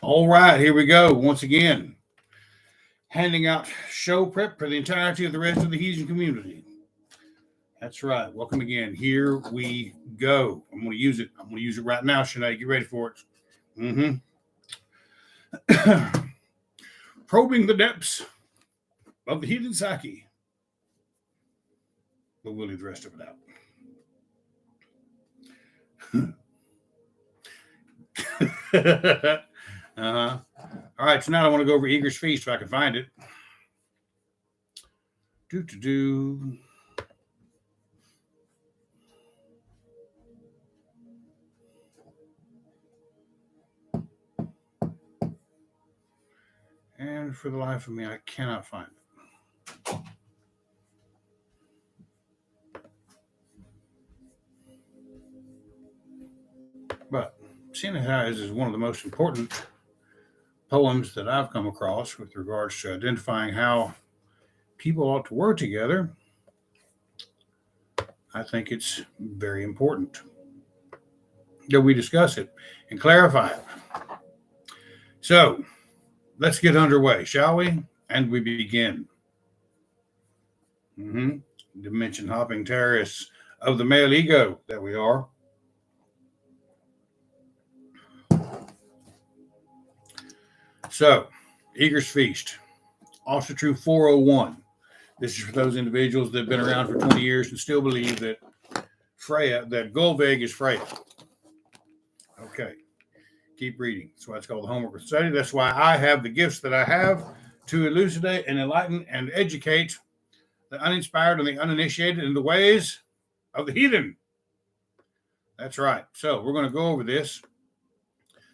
All right, here we go. Once again, handing out show prep for the entirety of the rest of the Heathen community. That's right. Welcome again. Here we go. I'm going to use it. I'm going to use it right now, Sinead. Get ready for it. Probing the depths of the heathen psyche. But we'll leave the rest of it out. All right, tonight I want to go over Aegirs' feast if I can find it. Do. And for the life of me, I cannot find it. But seeing as is one of the most important poems that I've come across with regards to identifying how people ought to work together, I think it's very important that we discuss it and clarify it. So let's get underway, shall we? And we begin. Dimension hopping terrorists of the male ego that we are. So, Aegirs' feast, Asatru 401. This is for those individuals that have been around for 20 years and still believe that Gullveig is Freya. Okay, keep reading. That's why it's called the homework of study. That's why I have the gifts that I have to elucidate and enlighten and educate the uninspired and the uninitiated in the ways of the heathen. That's right. So we're going to go over this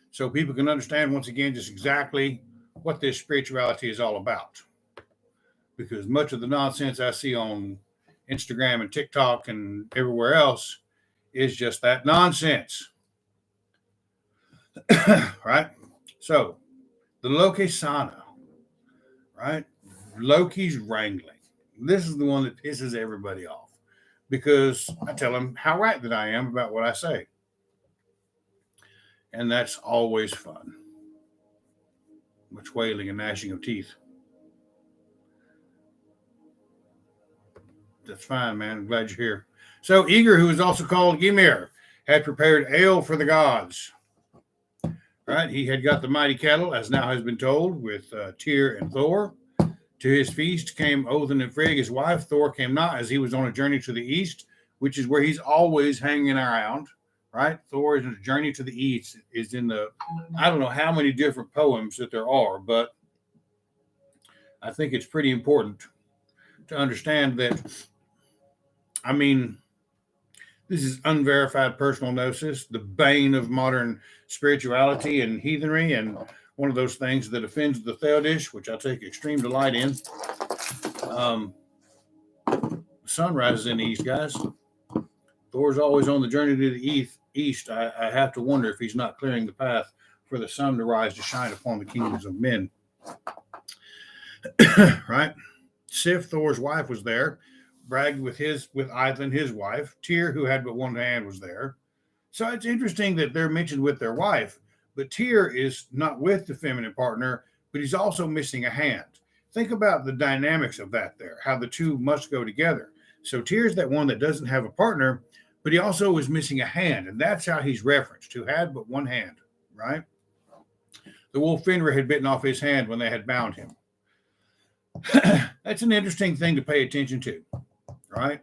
so people can understand once again just exactly what this spirituality is all about. Because much of the nonsense I see on Instagram and TikTok and everywhere else is just that nonsense. Right? So, the Lokesana, right? Loki's wrangling. This is the one that pisses everybody off because I tell them how right that I am about what I say. And that's always fun. Much wailing and gnashing of teeth. That's fine, man. I'm glad you're here. So Aegir, who is also called Ymir, had prepared ale for the gods. Right? He had got the mighty kettle, as now has been told, with Tyr and Thor. To his feast came Odin and Frigg, his wife. Thor came not, as he was on a journey to the east, which is where he's always hanging around. Right? Thor is in a journey to the east. Is in the, I don't know how many different poems that there are, but I think it's pretty important to understand that, I mean, this is unverified personal gnosis, the bane of modern spirituality and heathenry, and one of those things that offends the Theodish, which I take extreme delight in. The sun rises in the east, guys. Thor's always on the journey to the east. I have to wonder if he's not clearing the path for the sun to rise to shine upon the kingdoms of men. Right? Sif, Thor's wife, was there. Bragged with Eithel, his wife. Tyr, who had but one hand, was there. So it's interesting that they're mentioned with their wife, but Tyr is not with the feminine partner, but he's also missing a hand. Think about the dynamics of that there, how the two must go together. So Tyr's that one that doesn't have a partner, but he also is missing a hand, and that's how he's referenced, who had but one hand, right? The wolf Fenrir had bitten off his hand when they had bound him. That's an interesting thing to pay attention to, right?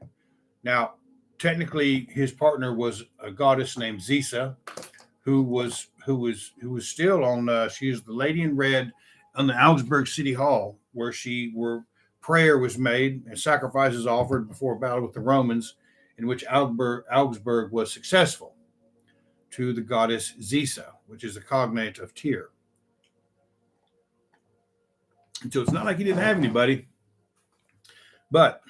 Now, technically, his partner was a goddess named Zisa, who was still on. She is the lady in red on the Augsburg City Hall, where prayer was made and sacrifices offered before a battle with the Romans, in which Augsburg was successful, to the goddess Zisa, which is a cognate of Tyr. And so it's not like he didn't have anybody, but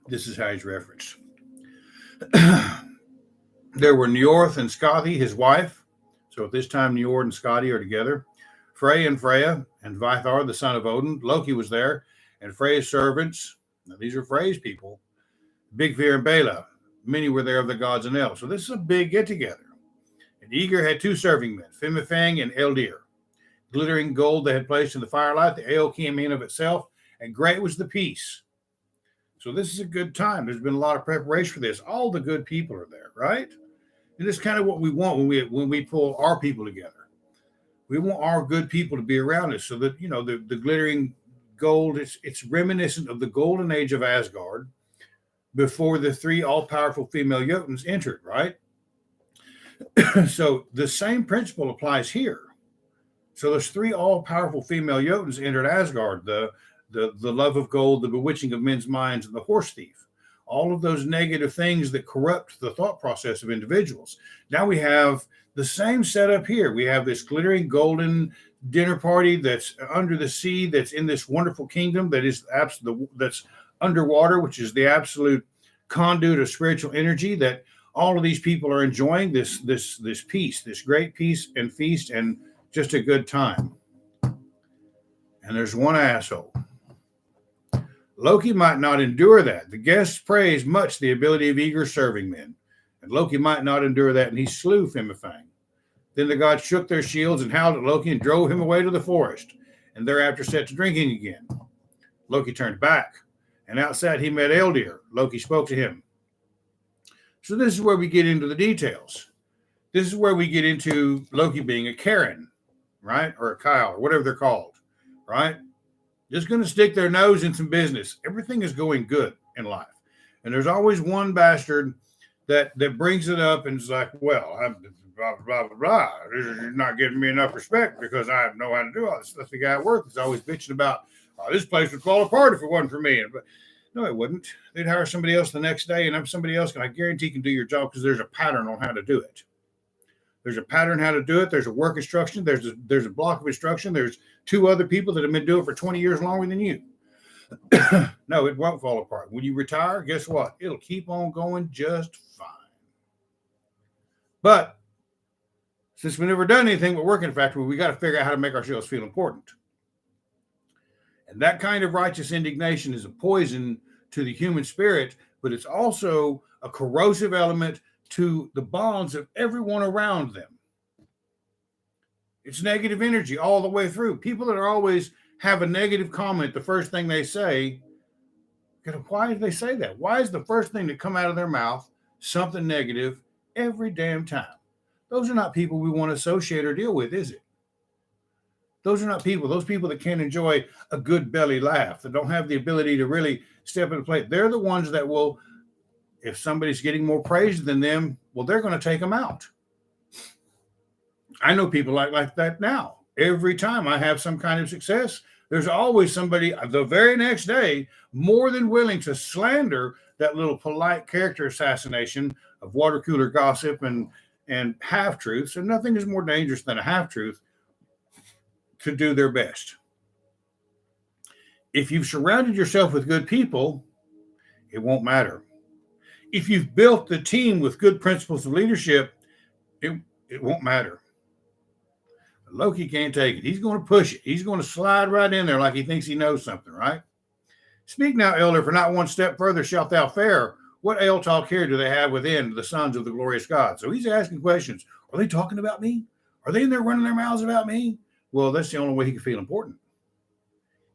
this is how he's referenced. There were Njord and Skadi, his wife. So at this time, Njord and Skadi are together. Frey and Freya, and Vithar, the son of Odin. Loki was there, and Freya's servants. Now, these are Frey's people. Big Veer and Bela. Many were there of the gods and elves. So this is a big get-together. And Aegir had 2 serving men, Fimifang and Eldir. Glittering gold they had placed in the firelight. The ale came in of itself, and great was the peace. So this is a good time. There's been a lot of preparation for this. All the good people are there, right? And it's kind of what we want when we pull our people together. We want our good people to be around us, so that the glittering gold. It's reminiscent of the golden age of Asgard, before the 3 all-powerful female Jotuns entered, right? So the same principle applies here. So those 3 all-powerful female Jotuns entered Asgard, the love of gold, the bewitching of men's minds, and the horse thief. All of those negative things that corrupt the thought process of individuals. Now we have the same setup here. We have this glittering golden dinner party that's under the sea, that's in this wonderful kingdom that's underwater, which is the absolute conduit of spiritual energy, that all of these people are enjoying this peace, this great peace and feast, and just a good time. And there's one asshole. Loki might not endure that. The guests praised much the ability of Aegir's serving men, and Loki might not endure that, and he slew Fimifang. Then the gods shook their shields and howled at Loki and drove him away to the forest, and thereafter set to drinking again. Loki turned back, and outside he met Eldir. Loki spoke to him. So this is where we get into the details. This is where we get into Loki being a Karen, right? Or a Kyle, or whatever they're called, right? Just going to stick their nose in some business. Everything is going good in life. And there's always one bastard that brings it up and is like, well, I'm blah, blah, blah, blah. You're not giving me enough respect because I know how to do all this. That's the guy at work that's always bitching about, this place would fall apart if it wasn't for me. But no, it wouldn't. They'd hire somebody else the next day, and I'm somebody else, and I guarantee can do your job because there's a pattern on how to do it. There's a pattern how to do it. There's a work instruction. There's a block of instruction. There's 2 other people that have been doing it for 20 years longer than you. No, it won't fall apart. When you retire, guess what? It'll keep on going just fine. But since we've never done anything but work in a factory, we got to figure out how to make ourselves feel important. And that kind of righteous indignation is a poison to the human spirit, but it's also a corrosive element to the bonds of everyone around them. It's negative energy all the way through. People that are always have a negative comment, the first thing they say, why do they say that? Why is the first thing to come out of their mouth something negative every damn time? Those are not people we want to associate or deal with, is it? Those are not people. Those people that can't enjoy a good belly laugh, that don't have the ability to really step in the plate. They're the ones that will, if somebody's getting more praise than them, well, they're going to take them out. I know people like that now. Every time I have some kind of success, there's always somebody the very next day more than willing to slander that little polite character assassination of water cooler gossip and half-truths. And nothing is more dangerous than a half-truth, to do their best. If you've surrounded yourself with good people, it won't matter. If you've built the team with good principles of leadership, it won't matter. But Loki can't take it. He's going to push it. He's going to slide right in there like he thinks he knows something, right? Speak now, elder, for not one step further shalt thou fare. What ale talk here do they have within the sons of the glorious God? So he's asking questions. Are they talking about me? Are they in there running their mouths about me? Well, that's the only way he can feel important.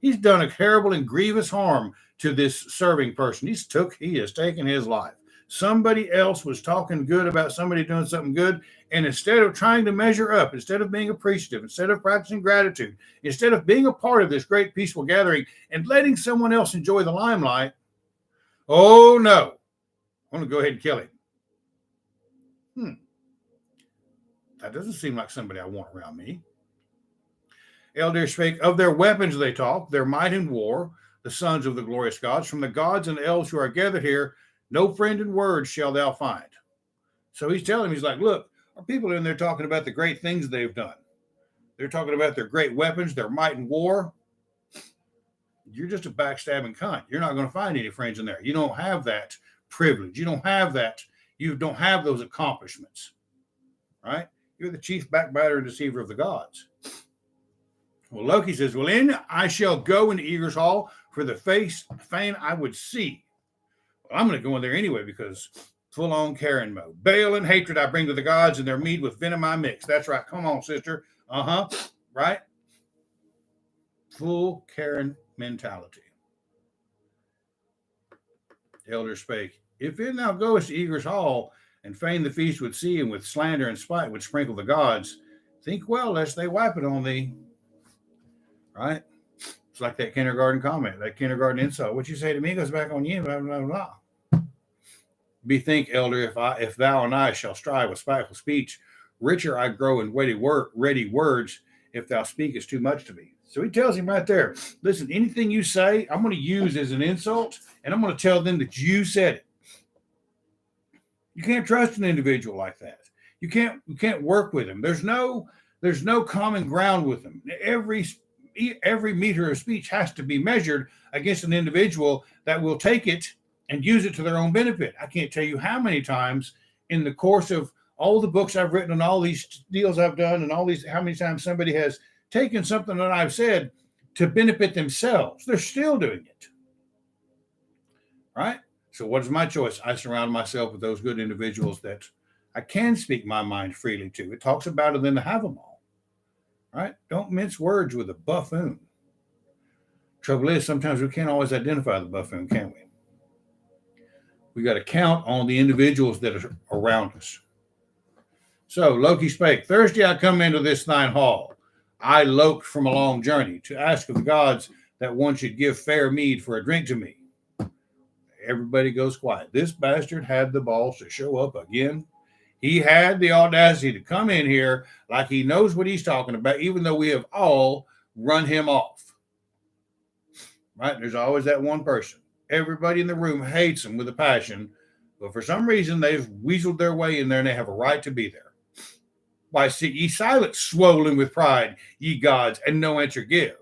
He's done a terrible and grievous harm to this serving person. He has taken his life. Somebody else was talking good about somebody doing something good, and instead of trying to measure up, instead of being appreciative, instead of practicing gratitude, instead of being a part of this great peaceful gathering and letting someone else enjoy the limelight, oh no, I'm going to go ahead and kill him. That doesn't seem like somebody I want around me. Eldir spake of their weapons they talk, their might in war, the sons of the glorious gods. From the gods and elves who are gathered here, no friend in words shall thou find. So he's telling him, he's like, look, our people are in there talking about the great things they've done. They're talking about their great weapons, their might in war. You're just a backstabbing cunt. You're not going to find any friends in there. You don't have that privilege. You don't have that. You don't have those accomplishments, right? You're the chief backbiter and deceiver of the gods. Well, Loki says, well, in I shall go into Aegirs Hall for the fain I would see. Well, I'm going to go in there anyway because Full-on Karen mode. Bale and hatred I bring to the gods, and their mead with venom I mix. That's right. Come on, sister. Right? Full Karen mentality. The elder spake, if it now goest to Aegirs hall, and fain the feast would see, and with slander and spite would sprinkle the gods, think well lest they wipe it on thee. Right? It's like that kindergarten comment, that kindergarten insult. What you say to me goes back on you, blah, blah, blah. Bethink, elder, if thou and I shall strive with spiteful speech, richer I grow in ready words, if thou speakest too much to me. So he tells him right there, listen, anything you say, I'm going to use as an insult, and I'm going to tell them that you said it. You can't trust an individual like that. You can't work with them. There's no common ground with them. Every meter of speech has to be measured against an individual that will take it and use it to their own benefit. I can't tell you how many times in the course of all the books I've written and all these deals I've done and how many times somebody has taken something that I've said to benefit themselves. They're still doing it. Right? So what is my choice? I surround myself with those good individuals that I can speak my mind freely to. It talks about it in the Have 'Em All. Right? Don't mince words with a buffoon. Trouble is, sometimes we can't always identify the buffoon, can we? We got to count on the individuals that are around us. So Loki spake, Thursday I come into this thine hall. I loped from a long journey to ask of the gods that one should give fair mead for a drink to me. Everybody goes quiet. This bastard had the balls to show up again. He had the audacity to come in here like he knows what he's talking about, even though we have all run him off. Right? There's always that one person. Everybody in the room hates him with a passion, but for some reason they've weaseled their way in there and they have a right to be there. Why, see ye silent, swollen with pride, ye gods, and no answer give.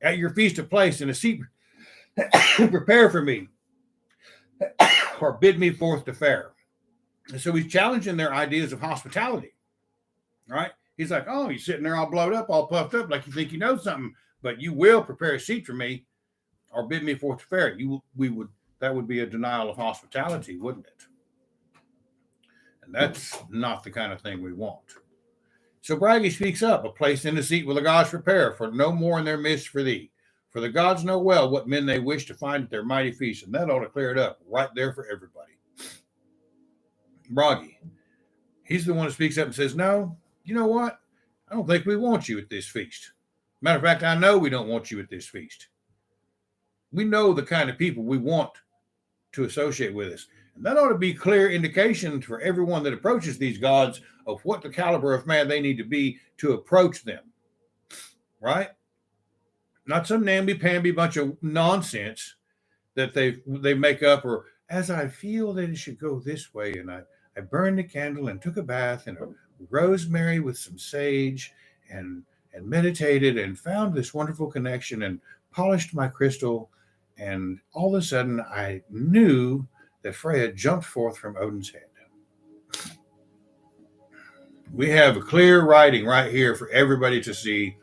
At your feast of place in a seat, prepare for me, or bid me forth to fare. And so he's challenging their ideas of hospitality, right? He's like, oh, you're sitting there all blowed up, all puffed up, like you think you know something, but you will prepare a seat for me, or bid me forth to fare. That would be a denial of hospitality, wouldn't it? And that's not the kind of thing we want. So Bryan speaks up, a place in the seat will the gods prepare, for no more in their midst for thee. For the gods know well what men they wish to find at their mighty feast, and that ought to clear it up right there for everybody. Bryan, he's the one that speaks up and says, no, you know what? I don't think we want you at this feast. Matter of fact, I know we don't want you at this feast. We know the kind of people we want to associate with us. And that ought to be clear indication for everyone that approaches these gods of what the caliber of man they need to be to approach them. Right? Not some namby-pamby bunch of nonsense that they make up, or as I feel that it should go this way, and I burned the candle and took a bath and a rosemary with some sage and meditated and found this wonderful connection and polished my crystal, and all of a sudden I knew that Freya jumped forth from Odin's head. We have a clear writing right here for everybody to see,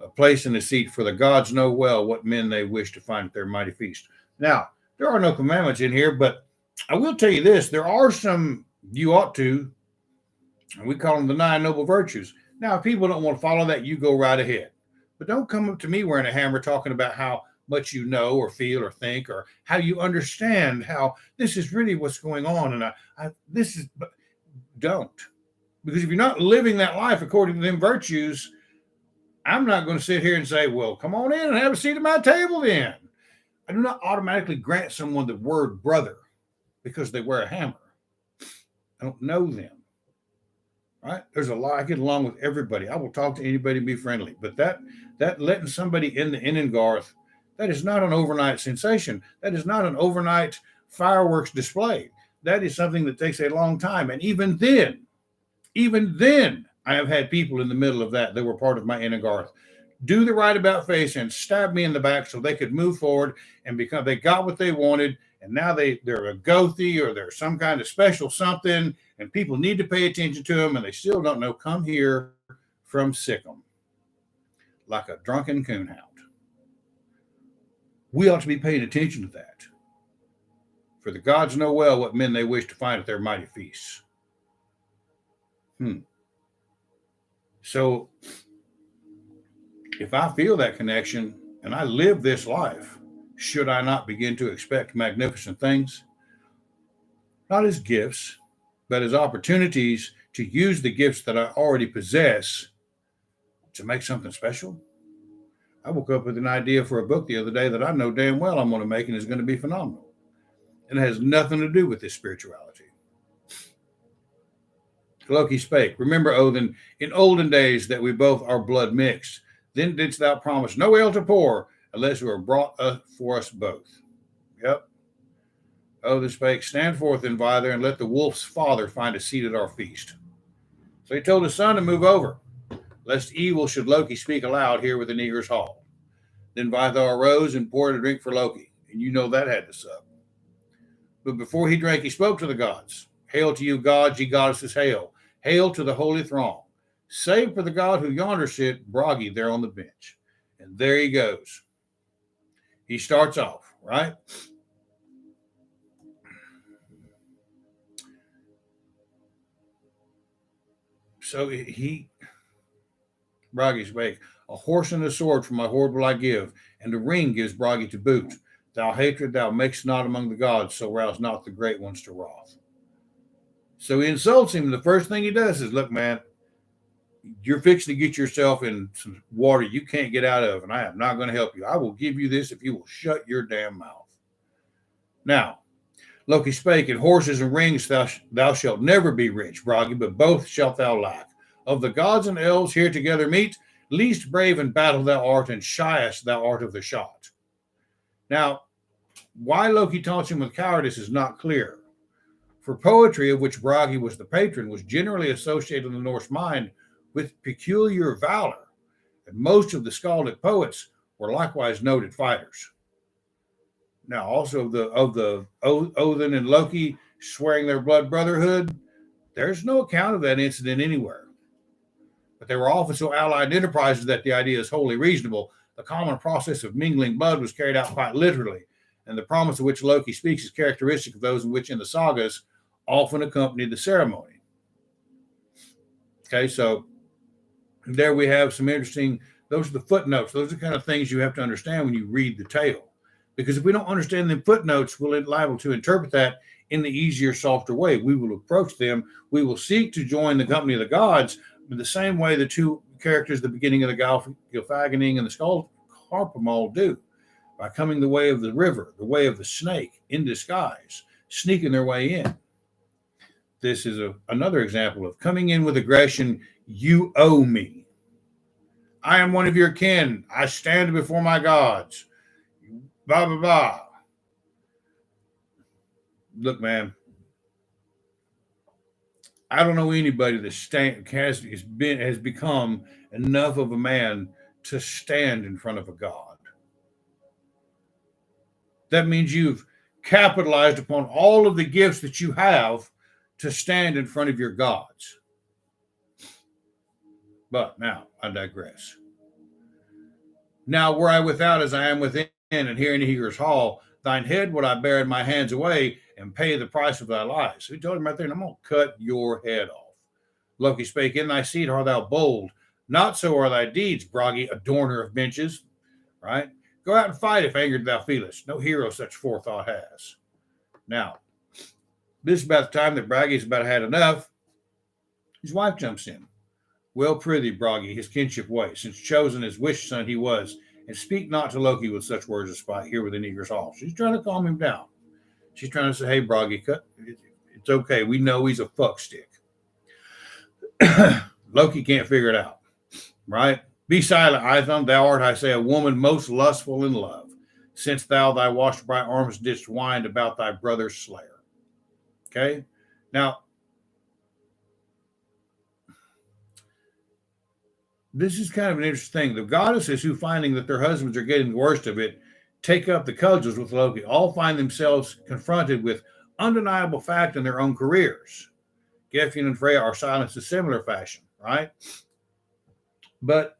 a place in the seat, for the gods know well what men they wish to find at their mighty feast. Now, there are no commandments in here, but I will tell you this, there are some you ought to, and we call them the 9 noble virtues. Now, if people don't want to follow that, you go right ahead. But don't come up to me wearing a hammer talking about how much you know or feel or think, or how you understand how this is really what's going on. And don't. Because if you're not living that life according to them virtues, I'm not going to sit here and say, well, come on in and have a seat at my table then. I do not automatically grant someone the word brother because they wear a hammer. I don't know them. Right? There's a lot. I get along with everybody. I will talk to anybody and be friendly. But that letting somebody in the Inengarth, that is not an overnight sensation. That is not an overnight fireworks display. That is something that takes a long time. And even then, I have had people in the middle of that were part of my Inengarth do the right about face and stab me in the back so they could move forward and they got what they wanted. And now they're a Gothi or they're some kind of special something, and people need to pay attention to them, and they still don't know. Come here from Sikkim like a drunken coonhound. We ought to be paying attention to that. For the gods know well what men they wish to find at their mighty feasts. So, if I feel that connection and I live this life, should I not begin to expect magnificent things? Not as gifts, but as opportunities to use the gifts that I already possess to make something special? I woke up with an idea for a book the other day that I know damn well I'm going to make and is going to be phenomenal. And it has nothing to do with this spirituality. Loki spake, remember, Odin, in olden days that we both are blood mixed. Then didst thou promise no ale to pour, unless it were brought for us both. Yep. Odin spake, stand forth then, Vither, and let the wolf's father find a seat at our feast. So he told his son to move over, lest evil should Loki speak aloud here within Aegirs hall. Then Vither arose and poured a drink for Loki, and you know that had to sup. But before he drank, he spoke to the gods. Hail to you, gods, ye goddesses, hail. Hail to the holy throng. Save for the god who yonder sit, Bragi, there on the bench. And there he goes. He starts off, right? So Bragi spake, a horse and a sword for my hoard will I give, and a ring gives Bragi to boot. Thou hatred thou makest not among the gods, so rouse not the great ones to wrath. So he insults him. The first thing he does is, look, man, you're fixing to get yourself in some water you can't get out of, and I am not going to help you. I will give you this if you will shut your damn mouth. Now, Loki spake, in horses and rings thou shalt never be rich, Bragi, but both shalt thou lack. Of the gods and elves here together meet, least brave in battle thou art, and shyest thou art of the shot. Now, why Loki taunts him with cowardice is not clear. For poetry, of which Bragi was the patron, was generally associated in the Norse mind with peculiar valor, and most of the skaldic poets were likewise noted fighters. Now, also of the Odin and Loki swearing their blood brotherhood, there's no account of that incident anywhere. But they were often so allied enterprises that the idea is wholly reasonable. The common process of mingling blood was carried out quite literally, and the promise of which Loki speaks is characteristic of those in which in the sagas often accompanied the ceremony. Okay, so there we have some interesting, those are the footnotes. Those are the kind of things you have to understand when you read the tale. Because if we don't understand the footnotes, we're liable to interpret that in the easier, softer way. We will approach them. We will seek to join the company of the gods in the same way the two characters at the beginning of the Gylfaginning and the Skarpamal do, by coming the way of the river, the way of the snake in disguise, sneaking their way in. This is another example of coming in with aggression. You owe me. I am one of your kin. I stand before my gods. Blah, blah, blah. Look, man, I don't know anybody that has become enough of a man to stand in front of a god. That means you've capitalized upon all of the gifts that you have to stand in front of your gods. But now, I digress. Now, were I without as I am within, and here in Aegirs hall, thine head would I bear in my hands away, and pay the price of thy lies. So he told him right there, and I'm going to cut your head off. Loki spake, in thy seat art thou bold. Not so are thy deeds, Bragi, adorner of benches. Right? Go out and fight if angered thou feelest. No hero such forethought has. Now, this is about the time that Bragi's about had enough. His wife jumps in. Well, prithee, Bragi, his kinship way, since chosen as wish son he was, and speak not to Loki with such words of spite here within Aegirs hall. She's trying to calm him down. She's trying to say, hey, Bragi, it's okay. We know he's a fuckstick. Loki can't figure it out, right? Be silent, Itham. Thou art, I say, a woman most lustful in love, since thou thy washed bright arms didst wind about thy brother's slayer. Okay? Now, this is kind of an interesting thing. The goddesses who, finding that their husbands are getting the worst of it, take up the cudgels with Loki, all find themselves confronted with undeniable fact in their own careers. Gefjon and Freya are silenced in similar fashion, right? But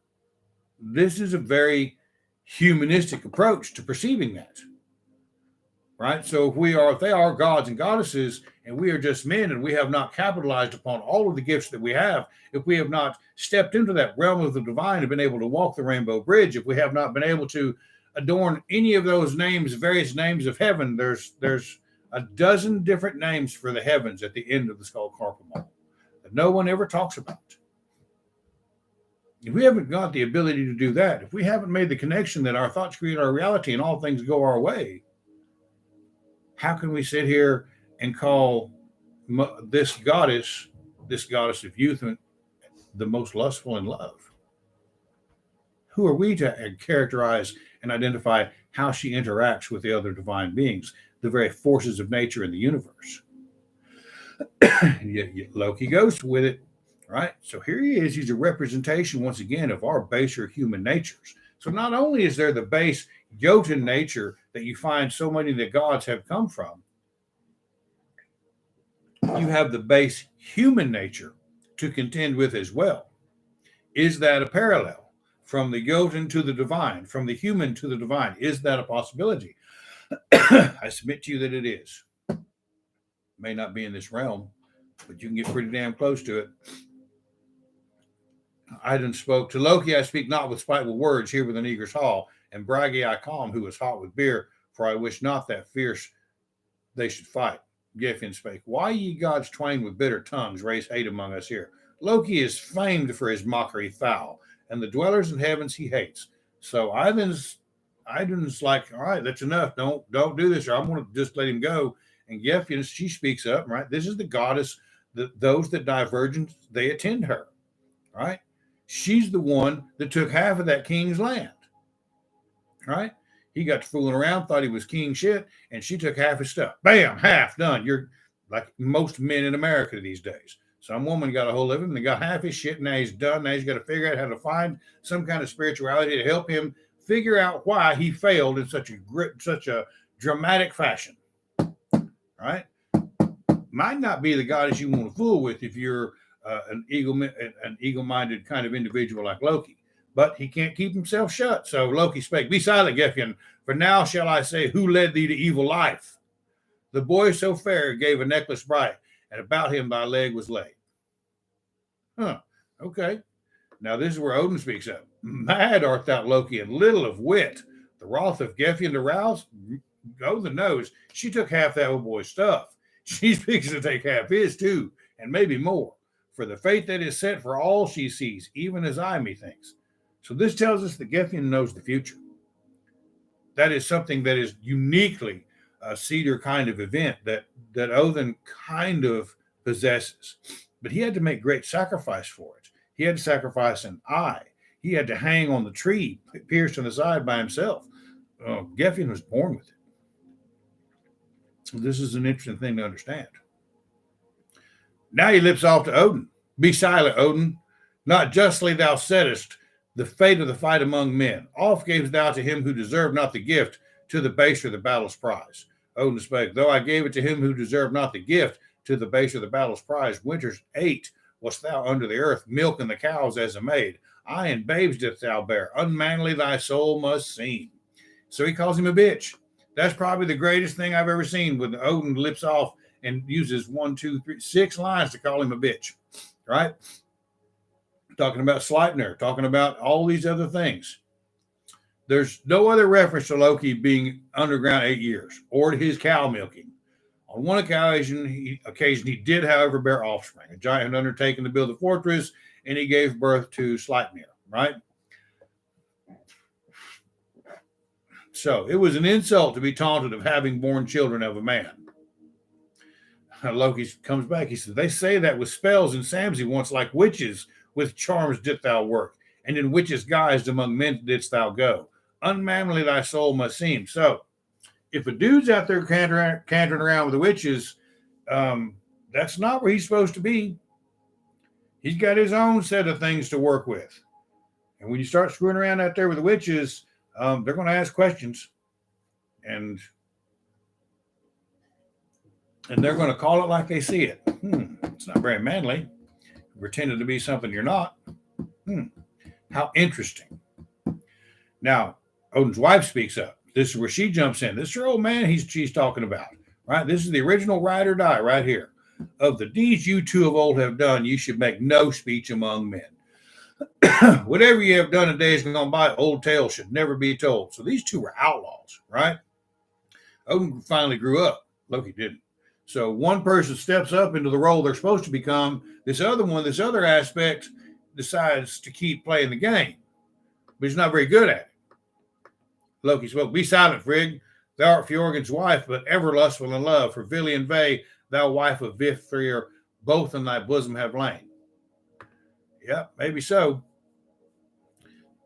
this is a very humanistic approach to perceiving that. right? So if they are gods and goddesses, and we are just men, and we have not capitalized upon all of the gifts that we have, if we have not stepped into that realm of the divine and been able to walk the rainbow bridge, if we have not been able to adorn any of those names, various names of heaven, there's a dozen different names for the heavens at the end of the skull carpal model that no one ever talks about. If we haven't got the ability to do that, if we haven't made the connection that our thoughts create our reality and all things go our way, how can we sit here and call this goddess of youth, the most lustful in love? Who are we to characterize and identify how she interacts with the other divine beings, the very forces of nature in the universe? Yet Loki goes with it, right? So here he is. He's a representation, once again, of our baser human natures. So not only is there the base Jotun nature that you find so many of the gods have come from, you have the base human nature to contend with as well. Is that a parallel from the Jotun to the divine, from the human to the divine? Is that a possibility? I submit to you that it is. It may not be in this realm, but you can get pretty damn close to it. I done spoke to Loki, I speak not with spiteful words here within Aegirs hall, and braggy I calm who is hot with beer, for I wish not that fierce they should fight. Gefjon spake, why ye gods twain with bitter tongues raise hate among us here? Loki is famed for his mockery foul, and the dwellers in heavens he hates. So I didn't like, all right, that's enough. Don't do this, or I'm going to just let him go. And Gefjon, she speaks up, right? This is the goddess, those that divergent, they attend her, right? She's the one that took half of that king's land, right? He got to fooling around, thought he was king shit, and she took half his stuff. Bam, half done. You're like most men in America these days. Some woman got a hold of him and got half his shit, and now he's done. Now he's got to figure out how to find some kind of spirituality to help him figure out why he failed in such a dramatic fashion, right? Might not be the goddess you want to fool with if you're an eagle-minded kind of individual like Loki. But he can't keep himself shut. So Loki spake, be silent, Gefjon, for now shall I say, who led thee to evil life? The boy so fair gave a necklace bright, and about him thy leg was laid. Huh, okay. Now this is where Odin speaks up. Mad art thou, Loki, and little of wit. The wrath of Gefjon to rouse? Odin knows she took half that old boy's stuff. She's fixing to take half his too, and maybe more. For the fate that is set for all she sees, even as I, methinks. So this tells us that Gefjon knows the future. That is something that is uniquely a Cedar kind of event that Odin kind of possesses. But he had to make great sacrifice for it. He had to sacrifice an eye. He had to hang on the tree, pierced in the side by himself. Gefjon was born with it. So this is an interesting thing to understand. Now he lips off to Odin. Be silent, Odin. Not justly thou saidest the fate of the fight among men. Off gavest thou to him who deserved not the gift, to the baser the battle's prize. Odin spake, though I gave it to him who deserved not the gift, to the baser the battle's prize. Winters 8 wast thou under the earth, milking the cows as a maid. Aye, and babes didst thou bear. Unmanly thy soul must seem. So he calls him a bitch. That's probably the greatest thing I've ever seen, when Odin lips off and uses 6 lines to call him a bitch, right? Talking about Sleipnir, talking about all these other things. There's no other reference to Loki being underground 8 years or to his cow milking. On one occasion, he did, however, bear offspring. A giant had undertaken to build a fortress, and he gave birth to Sleipnir, right? So it was an insult to be taunted of having born children of a man. Loki comes back. He says, they say that with spells and Samsey once, like witches, with charms didst thou work, and in witches guised among men didst thou go. Unmanly thy soul must seem. So if a dude's out there cantering around with the witches, that's not where he's supposed to be. He's got his own set of things to work with. And when you start screwing around out there with the witches, they're going to ask questions. And they're going to call it like they see it. It's not very manly. Pretending to be something you're not. How interesting. Now, Odin's wife speaks up. This is where she jumps in. This is her old man she's talking about, right? This is the original ride or die right here. Of the deeds you two of old have done, you should make no speech among men. Whatever you have done in days gone by, old tales should never be told. So these two were outlaws, right? Odin finally grew up. Loki didn't. So one person steps up into the role they're supposed to become. This other aspect decides to keep playing the game, but he's not very good at it. Loki spoke, "Be silent, Frigg. Thou art Fjorgen's wife, but ever lustful in love. For Vili and Ve, thou wife of Vifthrir, both in thy bosom have lain." Yeah, maybe so.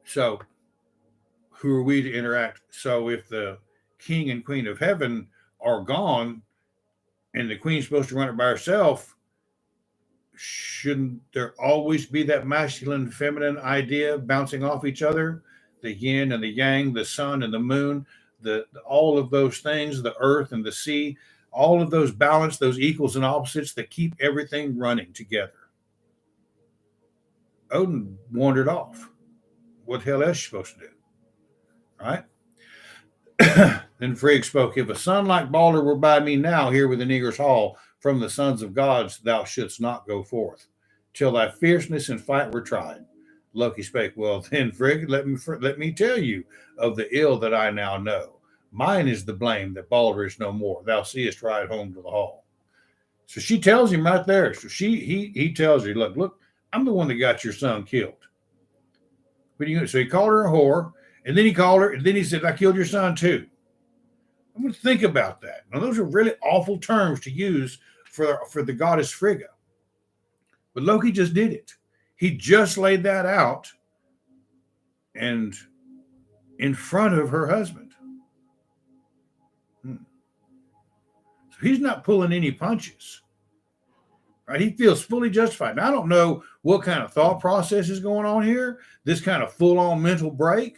So, who are we to interact? So, if the king and queen of heaven are gone and the queen's supposed to run it by herself, shouldn't there always be that masculine feminine idea bouncing off each other? The yin and the yang, the sun and the moon, all of those things, the earth and the sea, all of those balance, those equals and opposites that keep everything running together. Odin wandered off. What the hell else is she supposed to do? Right? Then Frigg spoke, "If a son like Balder were by me now here within Aegirs Hall, from the sons of gods thou shouldst not go forth, till thy fierceness and fight were tried." Loki spake, "Well then, Frigg, let me tell you of the ill that I now know. Mine is the blame that Balder is no more. Thou seest ride home to the hall." So she tells him right there. So he tells her, look, I'm the one that got your son killed. So he called her a whore, and then he called her, and then he said, "I killed your son too." I'm going to think about that. Now, those are really awful terms to use for the goddess Frigga. But Loki just did it. He just laid that out and in front of her husband. So he's not pulling any punches. Right? He feels fully justified. Now, I don't know what kind of thought process is going on here, this kind of full-on mental break.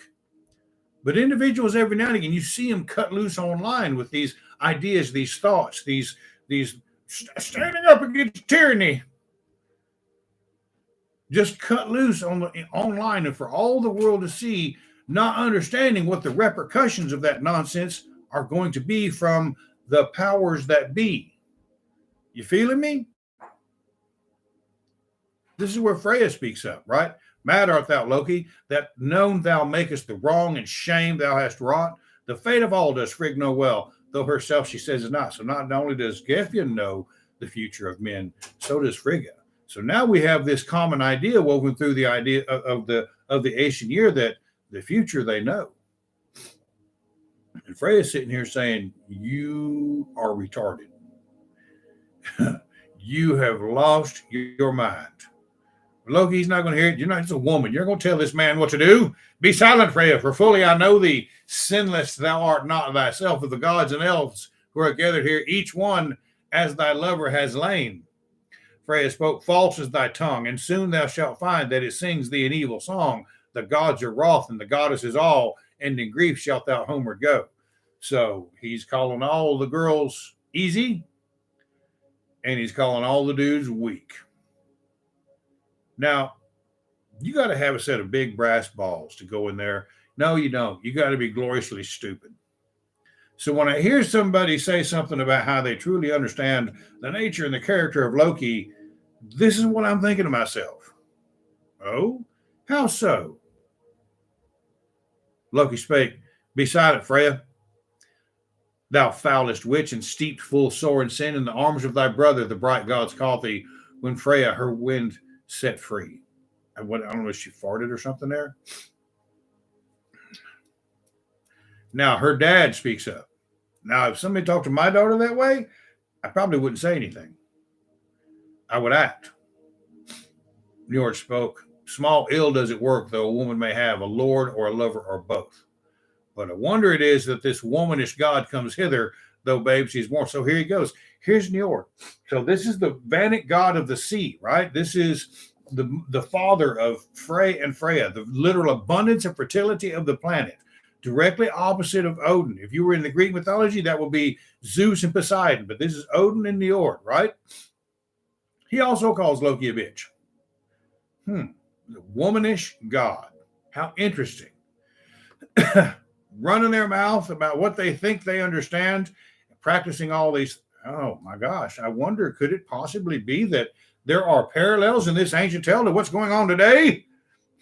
But individuals, every now and again, you see them cut loose online with these ideas, these thoughts, these standing up against tyranny. Just cut loose online, and for all the world to see, not understanding what the repercussions of that nonsense are going to be from the powers that be. You feeling me? This is where Freya speaks up, right? "Mad art thou, Loki, that known thou makest the wrong and shame thou hast wrought. The fate of all does Frigg know well, though herself she says is not." So not only does Gefjon know the future of men, so does Frigga. So now we have this common idea woven through the idea of the Aegirs that the future they know. And Freya's sitting here saying, "You are retarded. You have lost your mind." Loki's not going to hear it. You're not just a woman. You're going to tell this man what to do. "Be silent, Freya, for fully I know thee. Sinless thou art not thyself of the gods and elves who are gathered here, each one as thy lover has lain." Freya spoke, "False is thy tongue, and soon thou shalt find that it sings thee an evil song. The gods are wroth, and the goddess is all, and in grief shalt thou homeward go." So he's calling all the girls easy, and he's calling all the dudes weak. Now, you got to have a set of big brass balls to go in there. No, you don't. You got to be gloriously stupid. So when I hear somebody say something about how they truly understand the nature and the character of Loki, this is what I'm thinking to myself. Oh, how so? Loki spake, "Be silent, Freya. Thou foulest witch and steeped full sore in sin, in the arms of thy brother the bright gods called thee, when Freya her wind set free." I don't know if she farted or something there. Now her dad speaks up. Now, if somebody talked to my daughter that way, I probably wouldn't say anything. I would act. Njord spoke, "Small ill does it work, though a woman may have a lord or a lover or both. But a wonder it is that this womanish god comes hither, though babe she's born." So here he goes. Here's Njord. So this is the Vanic god of the sea, right? This is the father of Frey and Freya, the literal abundance and fertility of the planet, directly opposite of Odin. If you were in the Greek mythology, that would be Zeus and Poseidon, but this is Odin and Njord, right? He also calls Loki a bitch. The womanish god. How interesting. running their mouth about what they think they understand, practicing all these. Oh my gosh, I wonder, could it possibly be that there are parallels in this ancient tale to what's going on today?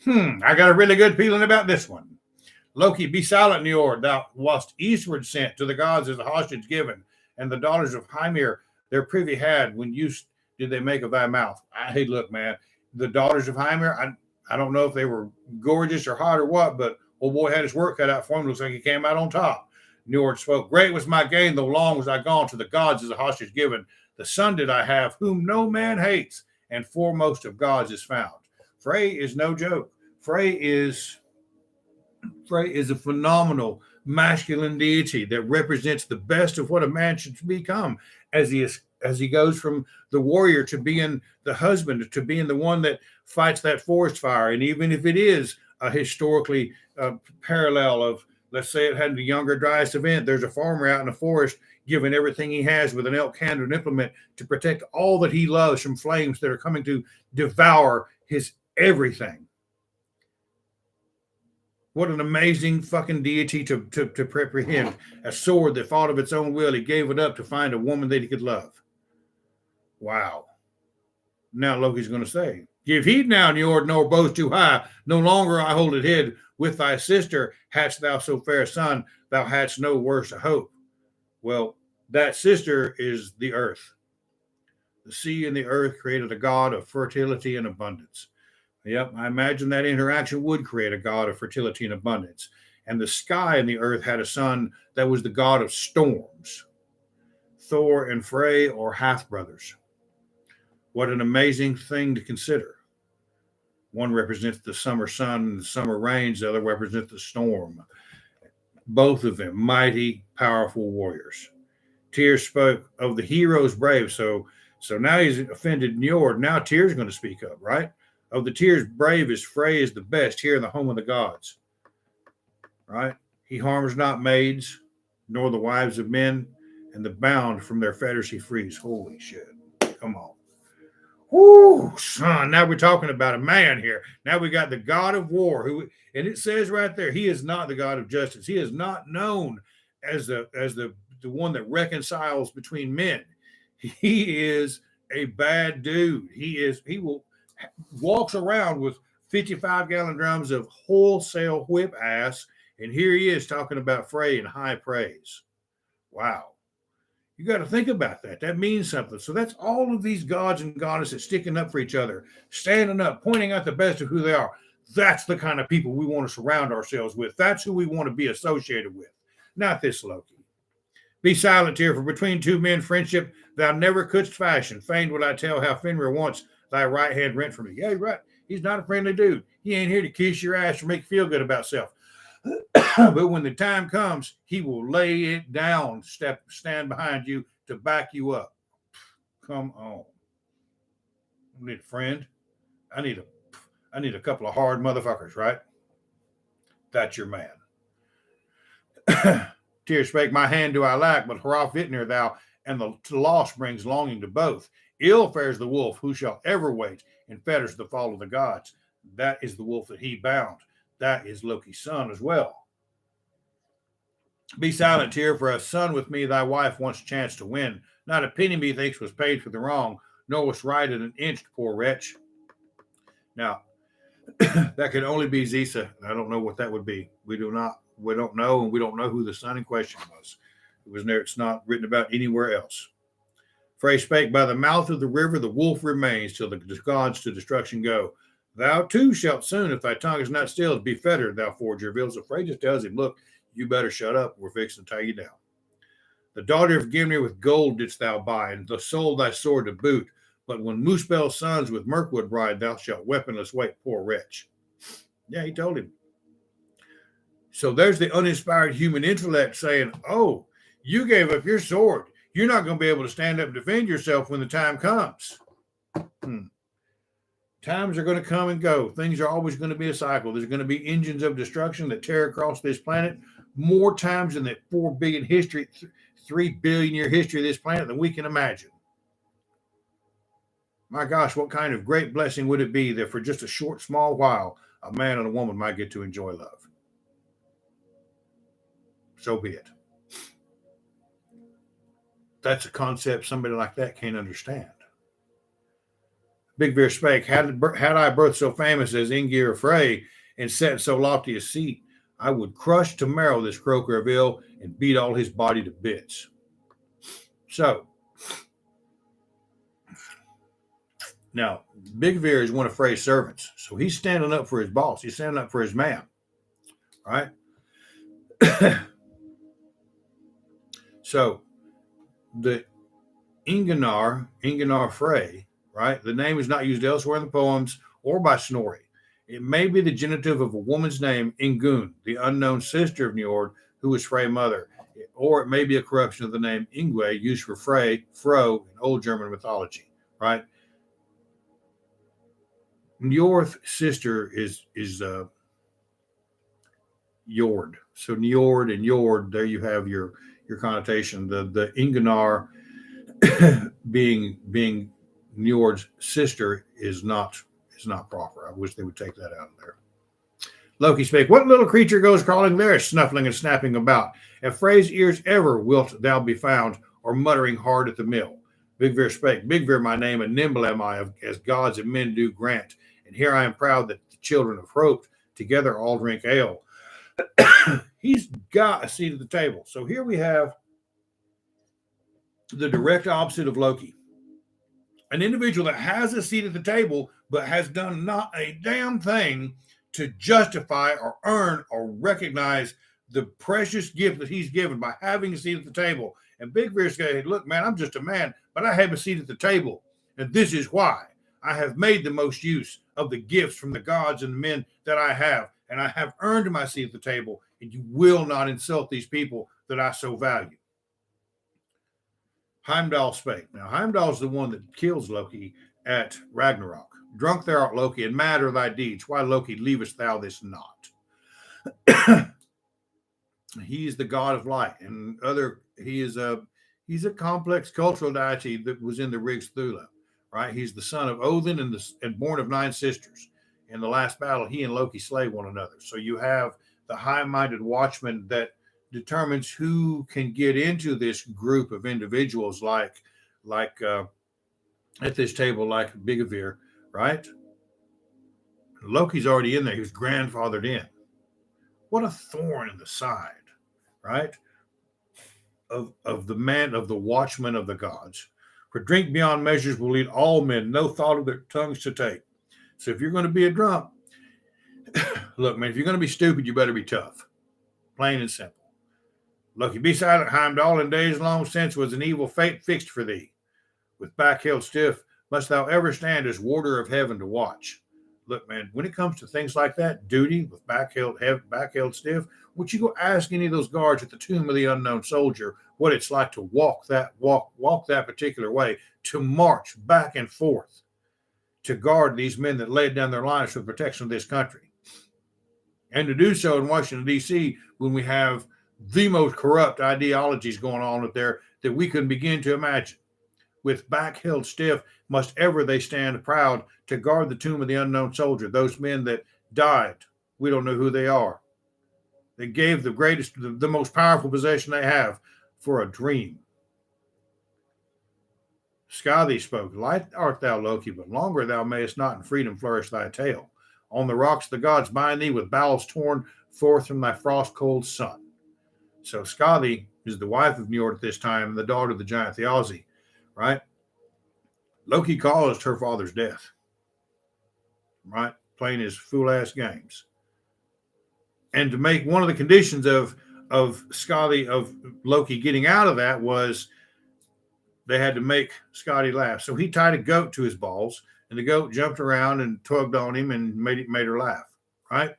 I got a really good feeling about this one. Loki, be silent, Njord. Thou wast eastward sent to the gods as a hostage given, and the daughters of Hymir their privy had when use did they make of thy mouth. Hey, look, man, the daughters of Hymir, I don't know if they were gorgeous or hot or what, but old boy had his work cut out for him. Looks like he came out on top. Njord spoke. Great was my gain, though long was I gone to the gods as a hostage given. The son did I have, whom no man hates, and foremost of gods is found. Frey is no joke. Frey is a phenomenal masculine deity that represents the best of what a man should become as he goes from the warrior to being the husband, to being the one that fights that forest fire. And even if it is a historically parallel of, let's say it had the younger Dryas event, there's a farmer out in the forest giving everything he has with an elk candle and implement to protect all that he loves from flames that are coming to devour his everything. What an amazing fucking deity to apprehend. A sword that fought of its own will. He gave it up to find a woman that he could love. Wow. Now Loki's going to say, give heed now, Njord, nor boast too high. No longer I hold it hid. With thy sister hadst thou so fair a son, thou hadst no worse a hope. Well, that sister is the earth. The sea and the earth created a god of fertility and abundance. Yep, I imagine that interaction would create a god of fertility and abundance. And the sky and the earth had a son that was the god of storms. Thor and Frey are half brothers. What an amazing thing to consider. One represents the summer sun and the summer rains, the other represents the storm. Both of them mighty, powerful warriors. Tyr spoke of the heroes brave. So now he's offended Njord. Now Tyr's going to speak up, right? Of the Tyr's bravest, Frey is the best here in the home of the gods. Right? He harms not maids, nor the wives of men, and the bound from their fetters he frees. Holy shit. Come on. Whoo, son. Now we're talking about a man here. Now we got the god of war, who, and it says right there, he is not the god of justice. He is not known as the one that reconciles between men. He is a bad dude. He walks around with 55-gallon drums of wholesale whip ass, and here he is talking about Frey in high praise. Wow. You got to think about that. That means something. So that's all of these gods and goddesses sticking up for each other, standing up, pointing out the best of who they are. That's the kind of people we want to surround ourselves with. That's who we want to be associated with. Not this Loki. Be silent here, for between two men friendship thou never couldst fashion. Fain would I tell how Fenrir wants thy right hand rent from me. Yeah, right. He's not a friendly dude. He ain't here to kiss your ass or make you feel good about self. But when the time comes, he will lay it down, stand behind you to back you up. Come on. I need a friend. I need a couple of hard motherfuckers, right? That's your man. Tyr spake, my hand do I lack, but Hrolf Vitnir thou, and the loss brings longing to both. Ill fares the wolf, who shall ever wait, and fetters the fall of the gods. That is the wolf that he bound. That is Loki's son as well. Be silent, Tyr, for a son with me thy wife once chanced to win. Not a penny methinks was paid for the wrong, nor was righted an inch, poor wretch. Now, that could only be Zisa. I don't know what that would be. We don't know, and we don't know who the son in question was. It's not written about anywhere else. Frey spake, by the mouth of the river the wolf remains till the gods to destruction go. Thou too shalt soon, if thy tongue is not stilled, be fettered, thou forger Vil. So Frey just tells him, look, you better shut up. We're fixing to tie you down. The daughter of Gimnir with gold didst thou buy, and the soul thy sword to boot. But when Muspel's sons with Mirkwood bride, thou shalt weaponless wait, poor wretch. Yeah, he told him. So there's the uninspired human intellect saying, oh, you gave up your sword. You're not going to be able to stand up and defend yourself when the time comes. Times are going to come and go. Things are always going to be a cycle. There's going to be engines of destruction that tear across this planet more times in the 4 billion history, 3 billion year history of this planet than we can imagine. My gosh, what kind of great blessing would it be that for just a short, small while, a man and a woman might get to enjoy love? So be it. That's a concept somebody like that can't understand. Big Veer spake, had I birth so famous as Aegir Frey, and set in so lofty a seat, I would crush to marrow this croaker of ill and beat all his body to bits. So, now, Big Veer is one of Frey's servants, so he's standing up for his boss. He's standing up for his man, right? So, the Inginar Frey, right? The name is not used elsewhere in the poems or by Snorri. It may be the genitive of a woman's name, Ingun, the unknown sister of Njord, who was Frey's mother. Or it may be a corruption of the name Ingwe, used for Frey, Fro, in Old German mythology, right? Njord's sister is Jord. So Njord and Jord, there you have your connotation. The Inginar being Njord's sister is not proper. I wish they would take that out of there. Loki spake, what little creature goes crawling there, snuffling and snapping about? At Frey's ears ever wilt thou be found, or muttering hard at the mill. Big Veer spake, Big Veer my name, and nimble am I, as gods and men do grant. And here I am proud that the children of Hropt together all drink ale. He's got a seat at the table. So here we have the direct opposite of Loki. An individual that has a seat at the table, but has done not a damn thing to justify or earn or recognize the precious gift that he's given by having a seat at the table. And Big Veer said, look, man, I'm just a man, but I have a seat at the table. And this is why I have made the most use of the gifts from the gods and the men that I have. And I have earned my seat at the table. And you will not insult these people that I so value. Heimdall spake. Now, Heimdall is the one that kills Loki at Ragnarok. Drunk thou art, Loki, and mad are thy deeds. Why, Loki, leavest thou this not? He is the god of light, and he's a complex cultural deity that was in the Rigs Thula, right? He's the son of Odin and born of 9 sisters. In the last battle, he and Loki slay one another. So you have the high-minded watchman that determines who can get into this group of individuals, like at this table, like Big Veer, right? Loki's already in there. He was grandfathered in. What a thorn in the side, right? Of the man, of the watchman of the gods. For drink beyond measures will lead all men, no thought of their tongues to take. So if you're going to be a drunk, look, man, if you're going to be stupid, you better be tough. Plain and simple. Loki, be silent, Heimdall. In days long since was an evil fate fixed for thee. With back held stiff, must thou ever stand as warder of heaven to watch. Look, man, when it comes to things like that, duty with back held stiff, would you go ask any of those guards at the tomb of the unknown soldier what it's like to walk that particular way, to march back and forth, to guard these men that laid down their lives for the protection of this country, and to do so in Washington, D.C., when we have the most corrupt ideologies going on up there that we can begin to imagine. With back held stiff, must ever they stand proud to guard the tomb of the unknown soldier, those men that died. We don't know who they are. They gave the most powerful possession they have for a dream. Skadi spoke, light art thou, Loki, but longer thou mayest not in freedom flourish thy tail. On the rocks the gods bind thee with bowels torn forth from thy frost-cold sun. So Skadi is the wife of Njord at this time and the daughter of the giant Thiazi, right? Loki caused her father's death, right? Playing his fool-ass games. And to make one of the conditions of Skadi, of Loki getting out of that, was they had to make Skadi laugh. So he tied a goat to his balls, and the goat jumped around and tugged on him and made her laugh, right?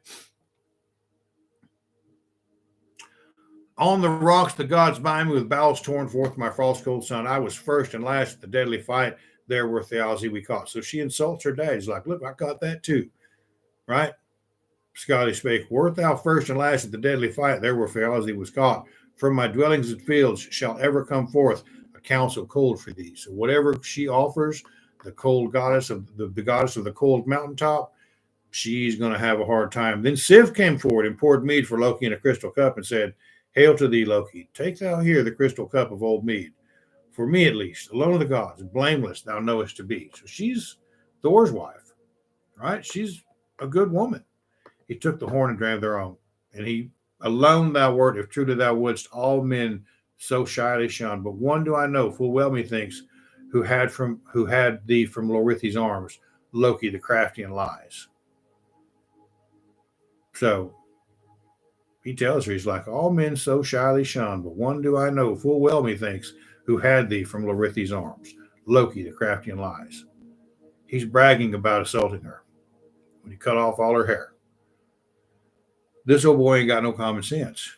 On the rocks, the gods bind me with bowels torn forth my frost-cold sun. I was first and last at the deadly fight. There were Thiazi we caught. So she insults her dad. He's like, look, I caught that too, right? Skadi spake, wert thou first and last at the deadly fight? There where Thiazi was caught. From my dwellings and fields shall ever come forth a counsel cold for thee. So whatever she offers, the cold goddess of the goddess of the cold mountaintop, she's going to have a hard time. Then Sif came forward and poured mead for Loki in a crystal cup and said, Hail to thee, Loki. Take thou here the crystal cup of old mead. For me at least, alone of the gods, blameless thou knowest to be. So she's Thor's wife, right? She's a good woman. He took the horn and drank thereon. And he, alone thou wert, if truly thou wouldst, all men so shyly shun. But one do I know, full well methinks, who had thee from Lorithi's arms, Loki the crafty and lies. So he tells her, he's like, all men so shyly shun, but one do I know, full well methinks, who had thee from Lorithi's arms, Loki the crafty and lies. He's bragging about assaulting her when he cut off all her hair. This old boy ain't got no common sense.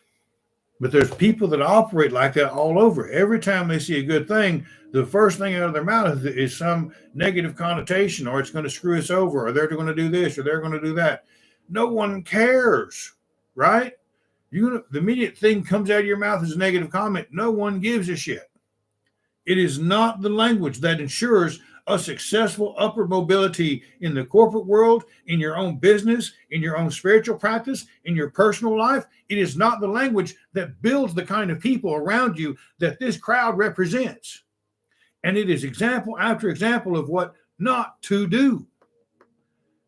But there's people that operate like that all over. Every time they see a good thing, the first thing out of their mouth is some negative connotation, or it's going to screw us over, or they're going to do this, or they're going to do that. No one cares, right? The immediate thing comes out of your mouth is a negative comment. No one gives a shit. It is not the language that ensures a successful upward mobility in the corporate world, in your own business, in your own spiritual practice, in your personal life. It is not the language that builds the kind of people around you that this crowd represents. And it is example after example of what not to do.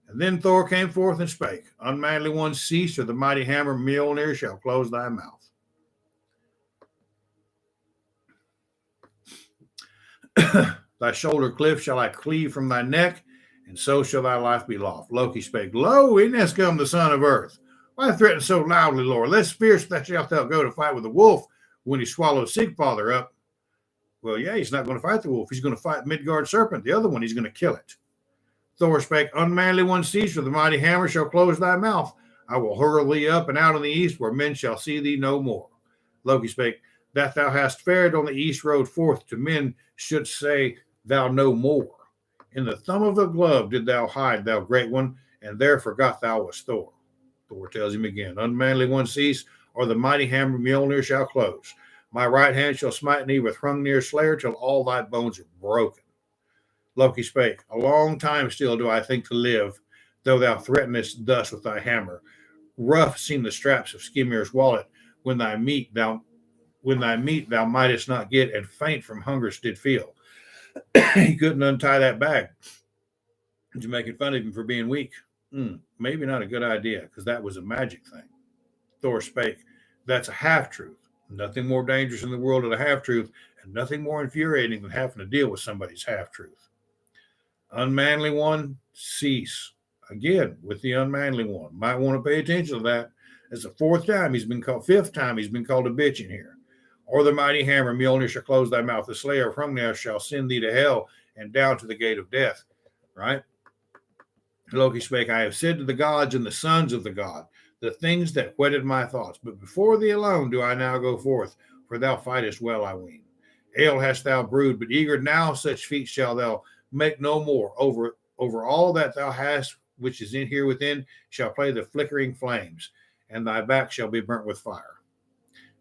And then Thor came forth and spake, unmanly ones cease, or the mighty hammer Mjolnir shall close thy mouth. Thy shoulder cliff shall I cleave from thy neck, and so shall thy life be lost. Loki spake, lo, in has come the son of earth. Why threaten so loudly, Lord? Less fierce that shalt thou go to fight with the wolf when he swallows Sigfather up. Well, yeah, he's not going to fight the wolf. He's going to fight Midgard serpent. The other one, he's going to kill it. Thor spake, unmanly one cease, for the mighty hammer shall close thy mouth. I will hurl thee up and out in the east, where men shall see thee no more. Loki spake, that thou hast fared on the east road forth to men should say thou no more. In the thumb of the glove did thou hide, thou great one, and there forgot thou wast Thor. Thor tells him again, unmanly one cease, or the mighty hammer Mjolnir shall close. My right hand shall smite thee with Hrungnir's slayer till all thy bones are broken. Loki spake, a long time still do I think to live, though thou threatenest thus with thy hammer. Rough seem the straps of Skirmir's wallet. When thy meat thou mightest not get, and faint from hunger did feel. He couldn't untie that bag. You're making fun of him for being weak. Maybe not a good idea, because that was a magic thing. Thor spake, that's a half-truth. Nothing more dangerous in the world than a half-truth, and nothing more infuriating than having to deal with somebody's half-truth. Unmanly one, cease. Again, with the unmanly one. Might want to pay attention to that. It's the fifth time he's been called a bitch in here. Or the mighty hammer, Mjolnir shall close thy mouth. The slayer of Hrungnir shall send thee to hell and down to the gate of death. Right? Loki spake, I have said to the gods and the sons of the god, the things that whetted my thoughts. But before thee alone do I now go forth, for thou fightest well, I ween. Ale hast thou brewed, but eager now such feats shall thou make no more. Over all that thou hast, which is in here within, shall play the flickering flames, and thy back shall be burnt with fire.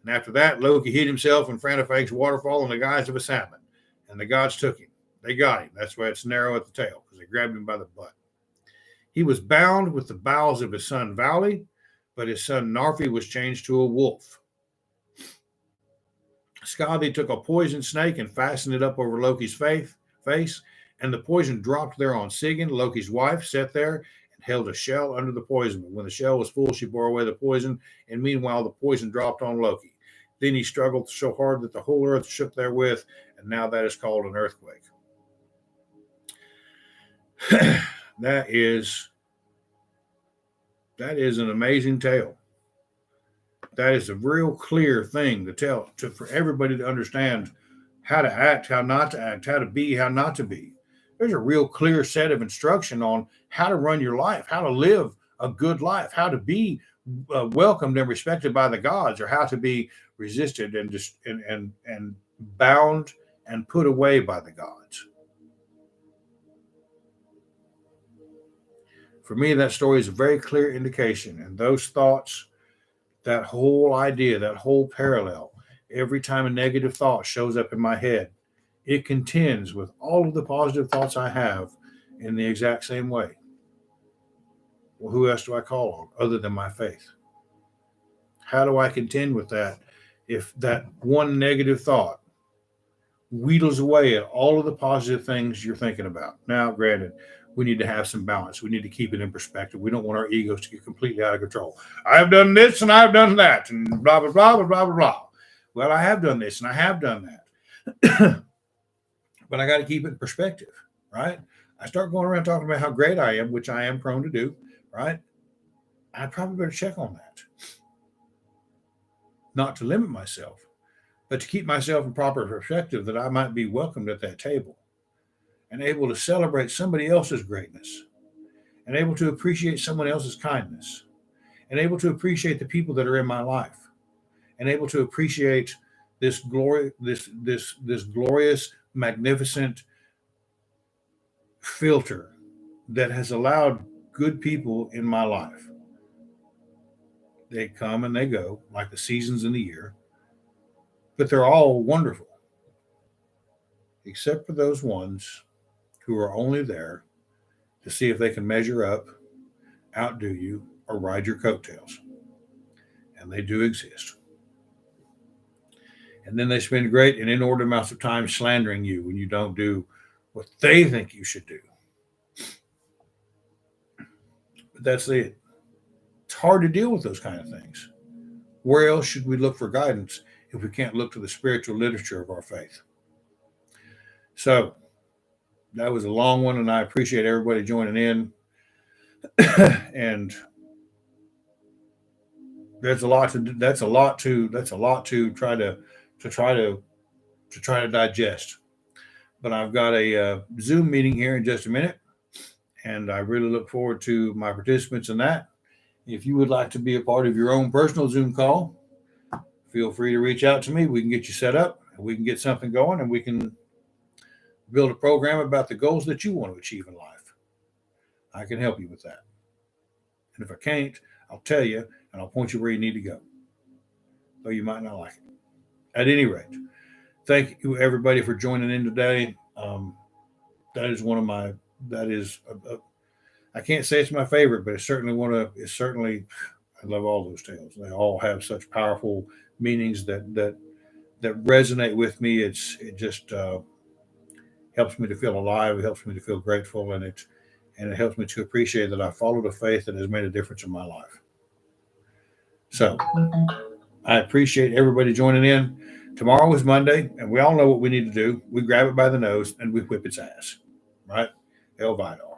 And after that, Loki hid himself in Franafag's waterfall in the guise of a salmon, and the gods took him. They got him. That's why it's narrow at the tail, because they grabbed him by the butt. He was bound with the bowels of his son Vali, but his son Narfi was changed to a wolf. Skadi took a poison snake and fastened it up over Loki's face, and the poison dropped there on Sigyn. Loki's wife sat there and held a shell under the poison. But when the shell was full, she bore away the poison, and meanwhile the poison dropped on Loki. Then he struggled so hard that the whole earth shook therewith, and now that is called an earthquake. That is an amazing tale. That is a real clear thing to tell for everybody to understand how to act, how not to act, how to be, how not to be. There's a real clear set of instruction on how to run your life, how to live a good life, how to be welcomed and respected by the gods, or how to be resisted and bound and put away by the gods. For me, that story is a very clear indication, and those thoughts, that whole idea, that whole parallel, every time a negative thought shows up in my head, it contends with all of the positive thoughts I have in the exact same way. Well, who else do I call on other than my faith? How do I contend with that if that one negative thought wheedles away at all of the positive things you're thinking about. Now, granted, we need to have some balance. We need to keep it in perspective. We don't want our egos to get completely out of control. I've done this and I've done that and blah, blah, blah, blah, blah, blah, blah. Well, I have done this and I have done that. But I got to keep it in perspective, right? I start going around talking about how great I am, which I am prone to do, right? I probably better check on that. Not to limit myself, but to keep myself in proper perspective, that I might be welcomed at that table and able to celebrate somebody else's greatness and able to appreciate someone else's kindness and able to appreciate the people that are in my life and able to appreciate this glory, this glorious, magnificent filter that has allowed good people in my life. They come and they go like the seasons in the year, but they're all wonderful, except for those ones who are only there to see if they can measure up, outdo you, or ride your coattails. And they do exist. And then they spend great and inordinate amounts of time slandering you when you don't do what they think you should do. But that's it. It's hard to deal with those kind of things. Where else should we look for guidance if we can't look to the spiritual literature of our faith? So that was a long one, and I appreciate everybody joining in. And that's a lot to try to digest. But I've got a Zoom meeting here in just a minute, and I really look forward to my participants in that. If you would like to be a part of your own personal Zoom call, feel free to reach out to me. We can get you set up, and we can get something going, and we can build a program about the goals that you want to achieve in life. I can help you with that. And if I can't, I'll tell you, and I'll point you where you need to go, though you might not like it. At any rate, thank you, everybody, for joining in today. That is one of my, I can't say it's my favorite, but it's certainly I love all those tales. They all have such powerful meanings that resonate with me. It just helps me to feel alive. It helps me to feel grateful, and it helps me to appreciate that I followed a faith that has made a difference in my life. So I appreciate everybody joining in. Tomorrow is Monday, and we all know what we need to do. We grab it by the nose and we whip its ass, right? El Vidal.